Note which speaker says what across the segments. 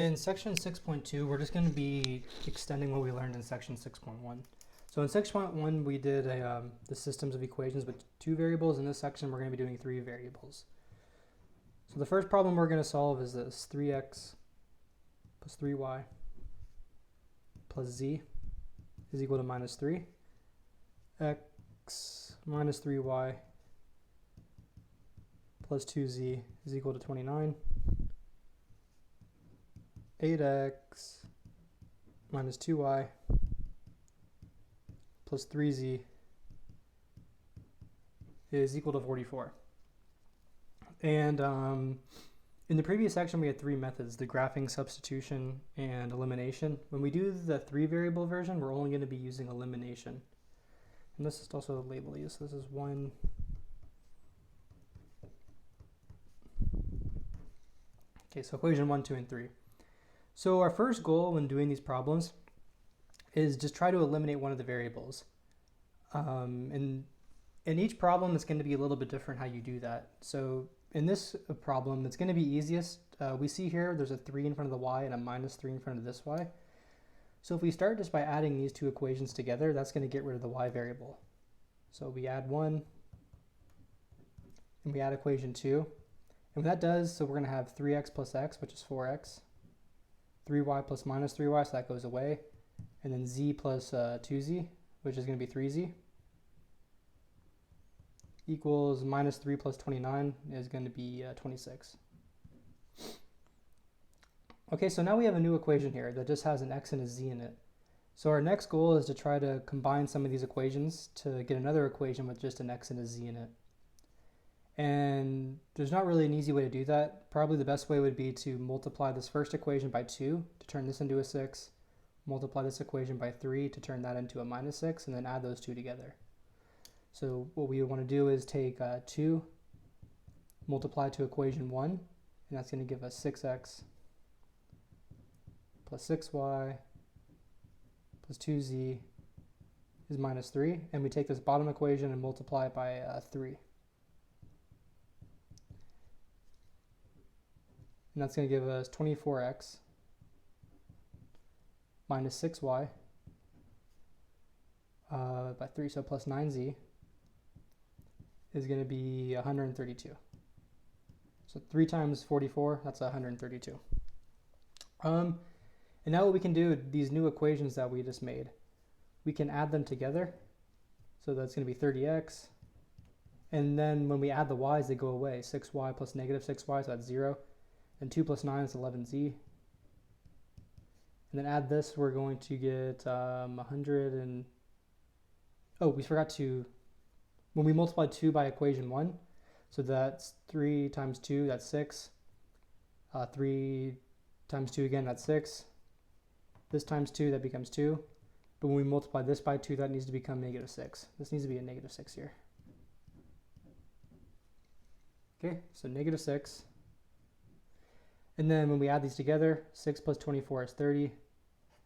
Speaker 1: In section 6.2, we're just going to be extending what we learned in section 6.1. So in 6.1, we did the systems of equations with two variables. In this section, we're going to be doing three variables. So the first problem we're going to solve is this: 3x plus 3y plus z is equal to minus 3. X minus 3y plus 2z is equal to 29. 8x minus 2y plus 3z is equal to 44. And in the previous section, we had three methods: the graphing, substitution, and elimination. When we do the three variable version, we're only going to be using elimination. And this is also label use. This is 1. Okay, so equation 1, 2, and 3. So our first goal when doing these problems is just try to eliminate one of the variables. And in each problem, it's going to be a little bit different how you do that. So in this problem, it's going to be easiest. We see here there's a 3 in front of the y and a minus 3 in front of this y. So if we start just by adding these two equations together, that's going to get rid of the y variable. So we add 1 and we add equation 2. And what that does, so we're going to have 3x plus x, which is 4x. 3y plus minus 3y, so that goes away. And then z plus 2z, which is going to be 3z, equals minus 3 plus 29 is going to be 26. Okay, so now we have a new equation here that just has an x and a z in it. So our next goal is to try to combine some of these equations to get another equation with just an x and a z in it. And there's not really an easy way to do that. Probably the best way would be to multiply this first equation by 2 to turn this into a 6, multiply this equation by 3 to turn that into a minus 6, and then add those two together. So what we want to do is take 2, multiply to equation 1, and that's going to give us 6x plus 6y plus 2z is minus 3. And we take this bottom equation and multiply it by 3. And that's going to give us 24x minus 6y by 3, so plus 9z is going to be 132. So 3 times 44, that's 132. And now what we can do, these new equations that we just made, we can add them together. So that's going to be 30x. And then when we add the y's, they go away. 6y plus negative 6y, so that's 0. And 2 plus 9 is 11z. And then add this, we're going to get 100 and... Oh, we forgot to... When we multiply 2 by equation 1, so that's 3 times 2, that's 6. 3 times 2 again, that's 6. This times 2, that becomes 2. But when we multiply this by 2, that needs to become negative 6. This needs to be a negative 6 here. Okay, so negative 6. And then when we add these together, 6 plus 24 is 30.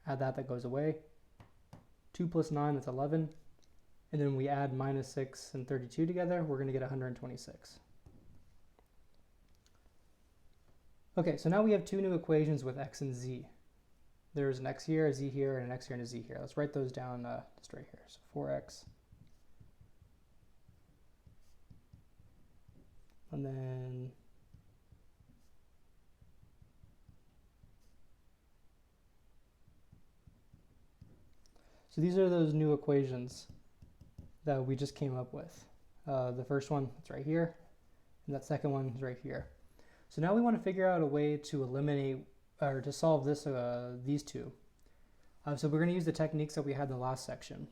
Speaker 1: Add that, that goes away. 2 plus 9, that's 11. And then we add minus 6 and 32 together, we're going to get 126. Okay, so now we have two new equations with x and z. There's an x here, a z here, and an x here and a z here. Let's write those down just right here. So 4x. And then... So these are those new equations that we just came up with. The first one is right here, and that second one is right here. So now we want to figure out a way to eliminate or to solve this, these two. So we're going to use the techniques that we had in the last section.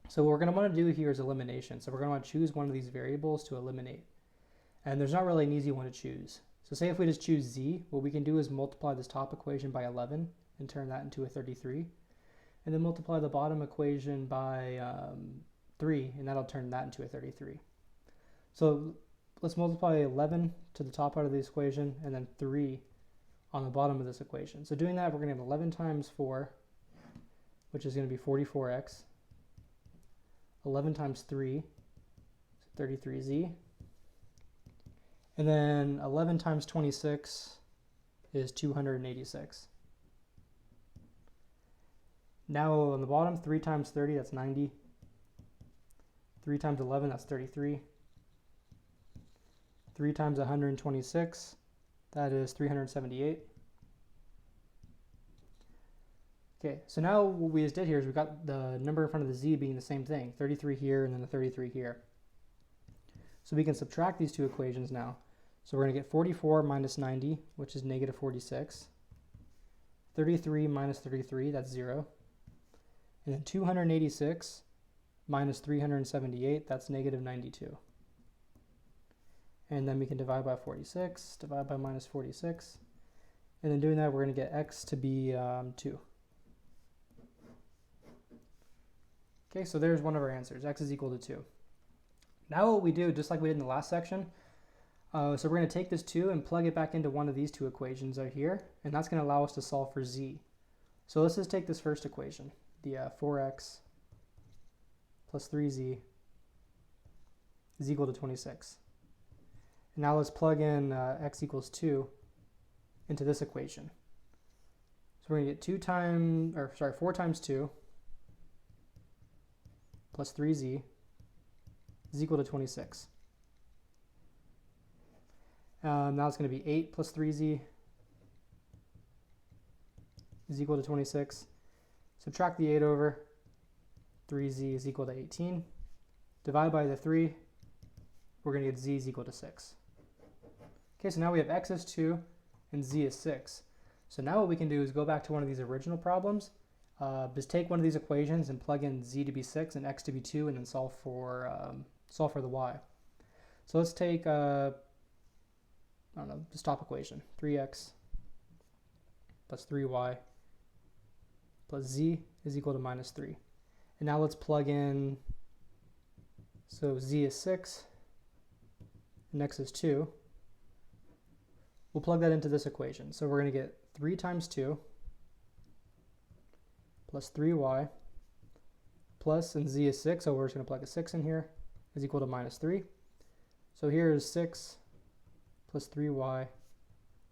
Speaker 1: So what we're going to want to do here is elimination. So we're going to want to choose one of these variables to eliminate. And there's not really an easy one to choose. So say if we just choose z, what we can do is multiply this top equation by 11 and turn that into a 33. And then multiply the bottom equation by 3, and that'll turn that into a 33. So let's multiply 11 to the top part of this equation, and then 3 on the bottom of this equation. So doing that, we're going to have 11 times 4, which is going to be 44x. 11 times 3, so 33z. And then 11 times 26 is 286. Now on the bottom, 3 times 30, that's 90. 3 times 11, that's 33. 3 times 126, that is 378. Okay, so now what we just did here is we got the number in front of the z being the same thing, 33 here and then the 33 here. So we can subtract these two equations now. So we're going to get 44 minus 90, which is negative 46. 33 minus 33, that's 0. And then 286 minus 378, that's negative 92. And then we can divide by 46, divide by minus 46. And then doing that, we're going to get x to be 2. Okay, so there's one of our answers. X is equal to 2. Now what we do, just like we did in the last section, so we're going to take this 2 and plug it back into one of these two equations out here, and that's going to allow us to solve for z. So let's just take this first equation, the 4x plus 3z is equal to 26. And now let's plug in x equals 2 into this equation. So we're going to get 4 times 2 plus 3z is equal to 26. Now it's going to be 8 plus 3z is equal to 26. Subtract the 8 over, 3z is equal to 18. Divide by the 3, we're going to get z is equal to 6. Okay, so now we have x is 2 and z is 6. So now what we can do is go back to one of these original problems, just take one of these equations and plug in z to be 6 and x to be 2 and then solve for the y. So let's take, the top equation, 3x plus 3y plus z is equal to minus 3. And now let's plug in, so z is 6 and x is 2. We'll plug that into this equation. So we're going to get 3 times 2 plus 3y plus, and z is 6, so we're just going to plug a 6 in here, is equal to minus 3. So here is 6 plus 3y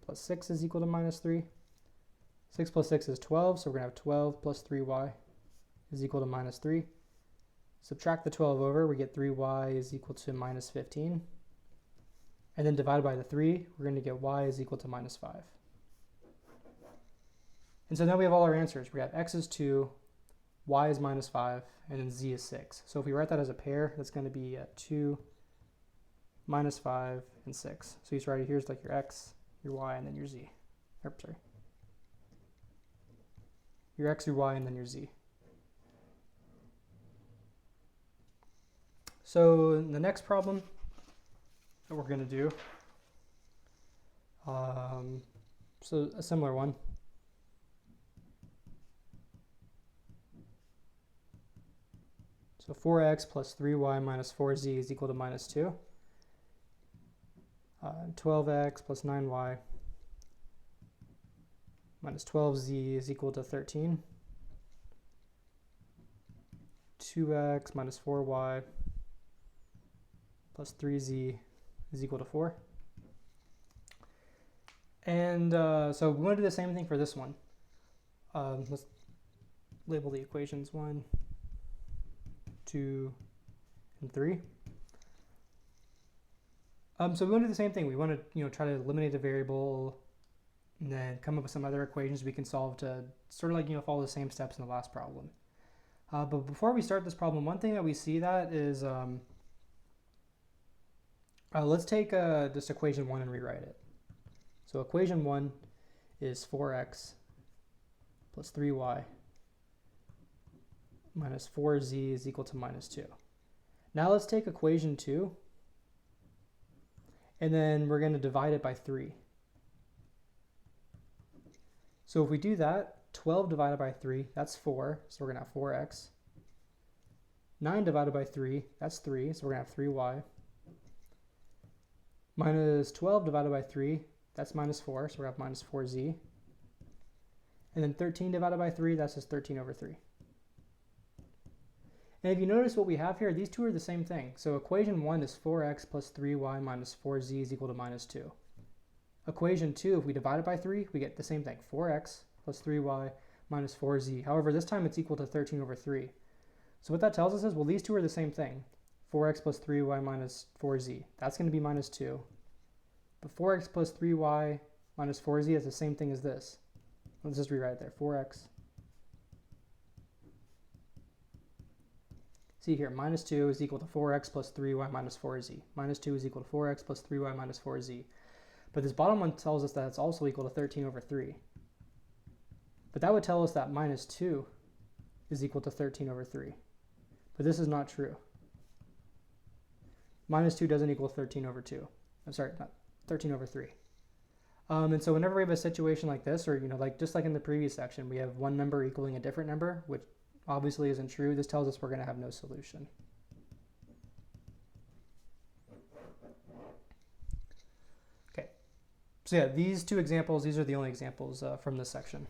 Speaker 1: plus 6 is equal to minus 3. 6 plus 6 is 12, so we're going to have 12 plus 3y is equal to minus 3. Subtract the 12 over, we get 3y is equal to minus 15. And then divided by the 3, we're going to get y is equal to minus 5. And so now we have all our answers. We have x is 2, y is minus 5, and then z is 6. So if we write that as a pair, that's going to be 2, minus 5, and 6. So you write it here's like your x, your y, and then your z. Your x, your y, and then your z. So in the next problem that we're going to do, so a similar one. So 4x plus 3y minus 4z is equal to minus 2. 12x plus 9y minus 12z is equal to 13. 2x minus 4y plus 3z is equal to 4. And so we want to do the same thing for this one. Let's label the equations 1, 2, and 3. So we want to do the same thing. We want to try to eliminate a variable and then come up with some other equations we can solve to sort of like follow the same steps in the last problem. But before we start this problem, one thing that we see that is let's take just equation 1 and rewrite it. So equation 1 is 4x plus 3y minus 4z is equal to minus 2. Now let's take equation 2 and then we're going to divide it by 3. So if we do that, 12 divided by 3, that's 4, so we're going to have 4x. 9 divided by 3, that's 3, so we're going to have 3y. Minus 12 divided by 3, that's minus 4, so we're going to have minus 4z. And then 13 divided by 3, that's just 13 over 3. And if you notice what we have here, these two are the same thing. So equation 1 is 4x plus 3y minus 4z is equal to minus 2. equation 2, if we divide it by 3, we get the same thing, 4x plus 3y minus 4z. However, this time it's equal to 13 over 3. So what that tells us is, well, these two are the same thing. 4x plus 3y minus 4z. That's going to be minus 2. But 4x plus 3y minus 4z is the same thing as this. Let's just rewrite it there. 4x. See here, minus 2 is equal to 4x plus 3y minus 4z. Minus 2 is equal to 4x plus 3y minus 4z. But this bottom one tells us that it's also equal to 13 over 3. But that would tell us that minus 2 is equal to 13 over 3. But this is not true. Minus 2 doesn't equal 13 over 2. I'm sorry, not 13 over 3. And so whenever we have a situation like this, or like just like in the previous section, we have one number equaling a different number, which obviously isn't true. This tells us we're going to have no solution. Okay, so yeah, these two examples, these are the only examples from this section.